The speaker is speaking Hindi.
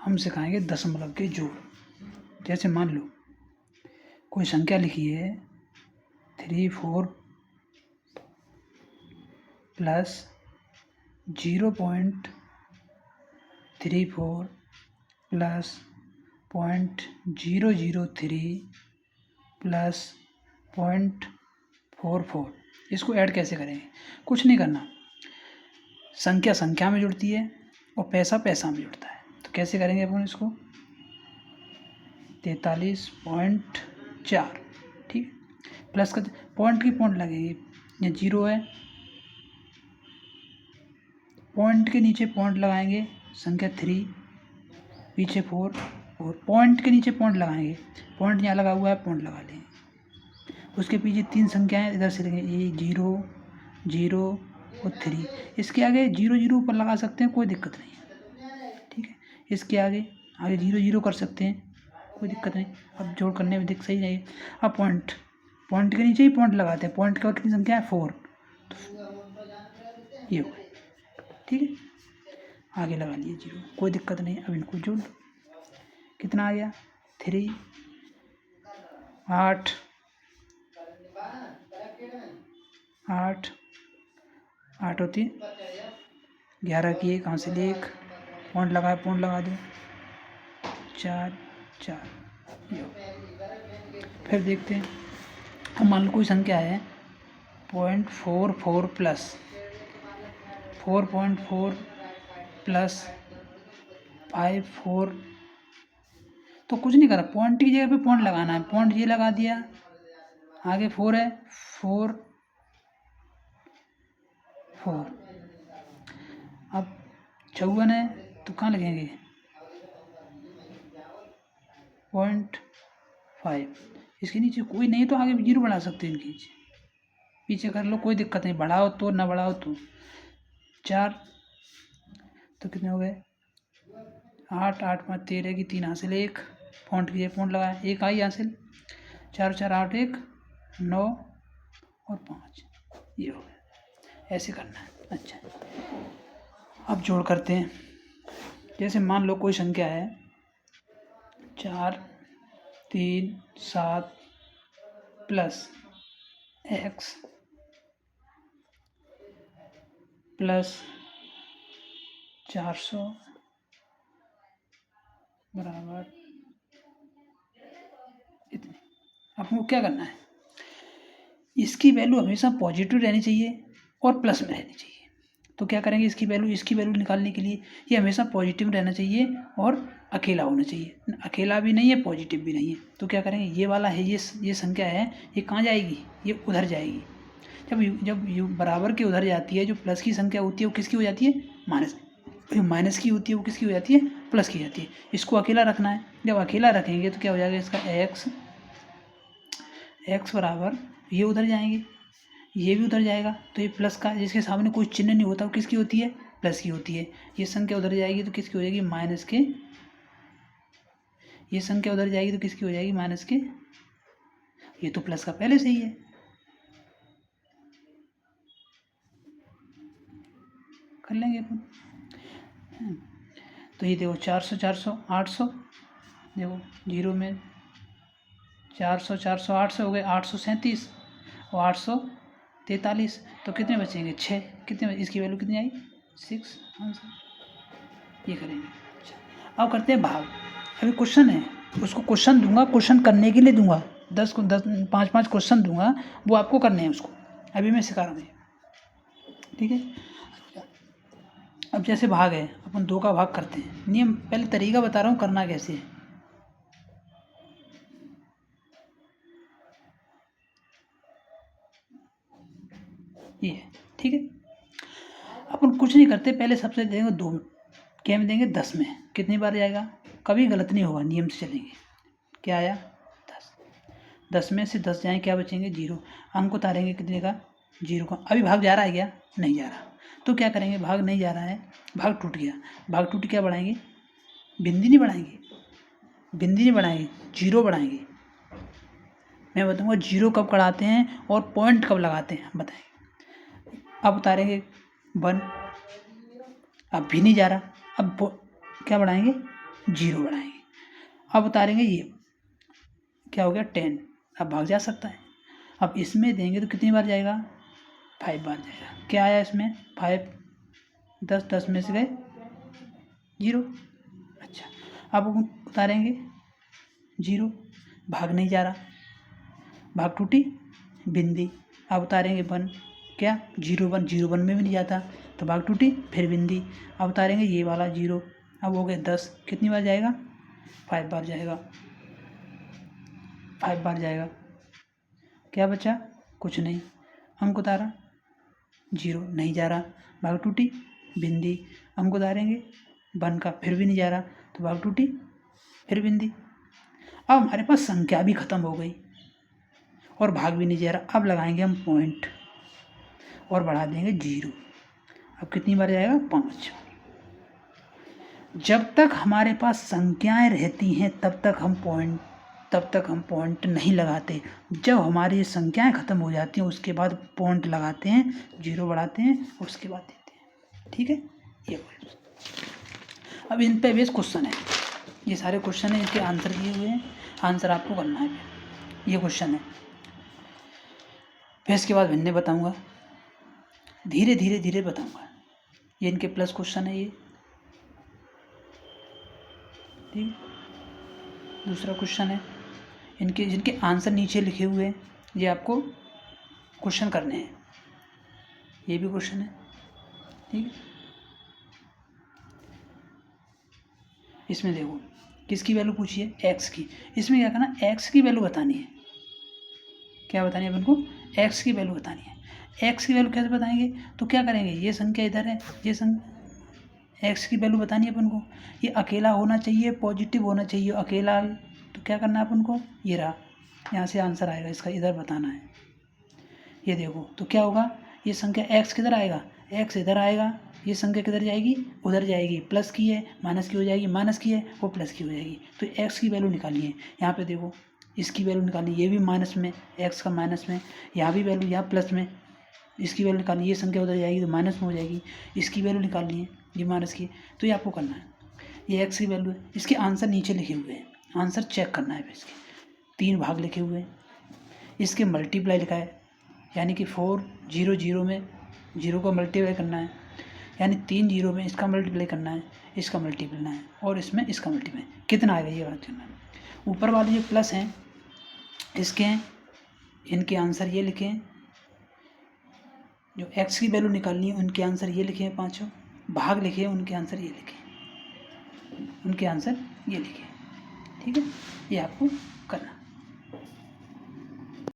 हम सिखाएंगे दशमलव के जोड़। जैसे मान लो कोई संख्या लिखी है 34 प्लस 0.34 प्लस 0.003 प्लस 0.44। इसको ऐड कैसे करेंगे? कुछ नहीं करना, संख्या संख्या में जुड़ती है और पैसा पैसा में जुड़ता है। तो कैसे करेंगे अपन इसको? 43.4, ठीक है। प्लस का पॉइंट की पॉइंट लगेगी, ये 0 है, पॉइंट के नीचे पॉइंट लगाएंगे, संख्या 3, पीछे 4 और पॉइंट के नीचे पॉइंट लगाएंगे, पॉइंट यहाँ लगा हुआ है, पॉइंट लगा लेंगे। उसके पीछे 3 संख्याएं इधर से लेंगे, 0 0 और 3। इसके आगे 0 0 ऊपर लगा सकते हैं, कोई दिक्कत नहीं है, ठीक है। इसके आगे 0 0 कर सकते हैं, कोई दिक्कत नहीं। अब जोड़ करने में सही नहीं। अब पॉइंट के नीचे ही पॉइंट लगाते हैं, पॉइंट के बाद कितनी संख्या है? 4, तो ये हो गई, ठीक है। आगे लगा लिए 0, कोई दिक्कत नहीं। अब इनको जोड़ लो, कितना आ गया? 3 8 8 8 होती 11 की 1 हासिल 1, पॉइंट लगा दो, 4 4। फिर देखते हैं, हम मान लो कोई संख्या है 0.44 प्लस 4.4 प्लस 54। तो कुछ नहीं करा, पॉइंट की जगह पे पॉइंट लगाना है, पॉइंट ये लगा दिया, आगे 4 है, 4 4। अब 54 है तो कहाँ लगेंगे? 0.5। इसके नीचे कोई नहीं तो आगे 0 बढ़ा सकते हैं, इनके नीचे पीछे कर लो, कोई दिक्कत नहीं, बढ़ाओ तो ना बढ़ाओ तो। 4 तो कितने हो गए? 8 8 5 13 की 3 हासिल 1, पॉइंट की पॉइंट लगाया, 1 आई हासिल, 4 4 8 1 9 और 5, ये हो गया। ऐसे करना है। अच्छा, अब जोड़ करते हैं। जैसे मान लो कोई संख्या है 4 3 7 प्लस x प्लस 400 बराबर इतने। आपको क्या करना है? इसकी वैल्यू हमेशा पॉजिटिव रहनी चाहिए और प्लस में रहनी चाहिए। तो क्या करेंगे? इसकी वैल्यू निकालने के लिए ये हमेशा पॉजिटिव रहना चाहिए और अकेला होना चाहिए, अकेला भी नहीं है पॉजिटिव भी नहीं है। तो क्या करेंगे? ये वाला है, ये संख्या है, ये कहाँ जाएगी? ये उधर जाएगी। जब यू बराबर के उधर जाती है, जो प्लस की संख्या होती है वो किसकी हो जाती है? माइनस। माइनस की होती है वो किसकी हो जाती है? प्लस की जाती है। इसको अकेला रखना है। जब अकेला रखेंगे तो क्या हो जाएगा? इसका एक्स बराबर, ये उधर जाएंगे, ये भी उधर जाएगा, तो ये प्लस का जिसके सामने कोई चिन्ह नहीं होता वो किसकी होती है? प्लस की होती है। ये संख्या उधर जाएगी तो किसकी हो जाएगी? माइनस के। ये संख्या उधर जाएगी तो किसकी हो जाएगी? माइनस के। ये तो प्लस का पहले से ही है, कर लेंगे अपन। तो ये देखो 400 400 800, देखो 0 में 400 400 800 हो गए, 837 और 843। तो कितने बचेंगे? 6। कितने इसकी वैल्यू कितनी आई? 6 आंसर। ये करेंगे। अच्छा, अब करते हैं भाग। अभी क्वेश्चन है, उसको क्वेश्चन दूंगा, क्वेश्चन करने के लिए दूंगा, 10 5 क्वेश्चन दूंगा, वो आपको करने हैं उसको। अभी मैं सिखा रहा हूँ, ठीक है। अब जैसे भाग है, अपन 2 का भाग करते हैं। नियम पहले तरीका बता रहा हूँ करना कैसे है। ये ठीक है। अपन कुछ नहीं करते, पहले सबसे देंगे 2, क्या में देंगे? 10 में। कितनी बार जाएगा? कभी गलत नहीं होगा, नियम से चलेंगे। क्या आया? 10। 10 में से 10 जाएँ, क्या बचेंगे? 0। अंक उतारेंगे कितने का? 0 का। अभी भाग जा रहा है क्या? नहीं जा रहा। तो क्या करेंगे? भाग नहीं जा रहा है, भाग टूट गया। भाग टूट क्या बढ़ाएंगे? बिंदी नहीं बढ़ाएंगे, बिंदी नहीं बढ़ाएंगे, 0 बढ़ाएंगे। मैं बताऊंगा 0 कब बढ़ाते हैं और पॉइंट कब लगाते हैं, बताएंगे। अब उतारेंगे 1, अब भी नहीं जा रहा, अब क्या बढ़ाएंगे? 0 बढ़ाएंगे। अब उतारेंगे, ये क्या हो गया 10, अब भाग जा सकता है। अब इसमें देंगे तो कितनी बार जाएगा, 5 बार जाएगा। क्या आया इसमें 5, 10, 10 में से गए 0। अच्छा, अब उतारेंगे 0, भाग नहीं जा रहा, भाग टूटी बिंदी। अब उतारेंगे 1, क्या 0 1, 0 1 में भी नहीं जाता तो भाग टूटी फिर बिंदी। अब उतारेंगे ये वाला 0, अब हो गए 10, कितनी बार जाएगा, 5 बार जाएगा, 5 बार जाएगा। क्या बचा, कुछ नहीं। अंक उतारा 0, नहीं जा रहा, भाग टूटी बिंदी। अंक उतारेंगे 1 का, फिर भी नहीं जा रहा तो भाग टूटी फिर बिंदी। अब हमारे पास संख्या भी खत्म हो गई और भाग भी नहीं जा रहा। अब लगाएंगे हम पॉइंट और बढ़ा देंगे 0। अब कितनी बार जाएगा, 5। जब तक हमारे पास संख्याएं रहती हैं तब तक हम पॉइंट नहीं लगाते। जब हमारी संख्याएं खत्म हो जाती हैं उसके बाद पॉइंट लगाते हैं, 0 बढ़ाते हैं और उसके बाद देते हैं। ठीक है, ये अब इन पे बेस क्वेश्चन है, ये सारे क्वेश्चन हैं, इनके आंसर दिए हुए हैं, आंसर आपको करना है। ये क्वेश्चन है, फिर इसके बाद भिन्ने बताऊंगा, धीरे धीरे बताऊंगा। ये इनके प्लस क्वेश्चन है ये, ठीक। दूसरा क्वेश्चन है, इनके जिनके आंसर नीचे लिखे हुए हैं ये आपको क्वेश्चन करने हैं। ये भी क्वेश्चन है, ठीक है। इसमें देखो किसकी वैल्यू पूछी है, x की। इसमें क्या करना, x की वैल्यू बतानी है। क्या बतानी है अपन को, x की वैल्यू बतानी है। x की वैल्यू कैसे बताएंगे, तो क्या करेंगे, ये संख्या इधर है, ये संख्या, x की वैल्यू बतानी है अपन को। ये अकेला होना चाहिए, पॉजिटिव होना चाहिए, अकेला तो क्या करना है अपन को, ये रहा, यहाँ से आंसर आएगा इसका, इधर बताना है। ये देखो तो क्या होगा, ये संख्या x किधर आएगा, x इधर आएगा, ये संख्या किधर जाएगी, उधर जाएगी। प्लस की है माइनस की हो जाएगी, माइनस की है वो प्लस की हो जाएगी। तो x की वैल्यू निकालनी है, यहाँ पे देखो इसकी वैल्यू निकालनी है, ये भी माइनस में, x का माइनस में, यहाँ भी वैल्यू, यहाँ प्लस में, इसकी वैल्यू निकालनी है। ये संख्या उधर जाएगी तो माइनस में हो जाएगी, इसकी वैल्यू निकालनी है, ये माइनस की। तो ये आपको करना है, ये x की वैल्यू है। इसके आंसर नीचे लिखे हुए हैं, आंसर चेक करना है। इसके 3 भाग लिखे हुए हैं, इसके मल्टीप्लाई लिखा है, यानी कि 4 0 0 में 0 को मल्टीप्लाई करना है, यानी 3 0 में इसका मल्टीप्लाई करना है, इसका मल्टीप्लाई करना है, और इसमें इसका मल्टीप्लाई कितना आएगा ये बात करना है। ऊपर वाले जो प्लस हैं इसके हैं, इनके आंसर ये लिखें। जो x की वैल्यू निकालनी है उनके आंसर ये लिखे हैं, 5 भाग लिखे हैं, उनके आंसर ये लिखे, उनके आंसर ये लिखे। ठीक है, ये आपको करना।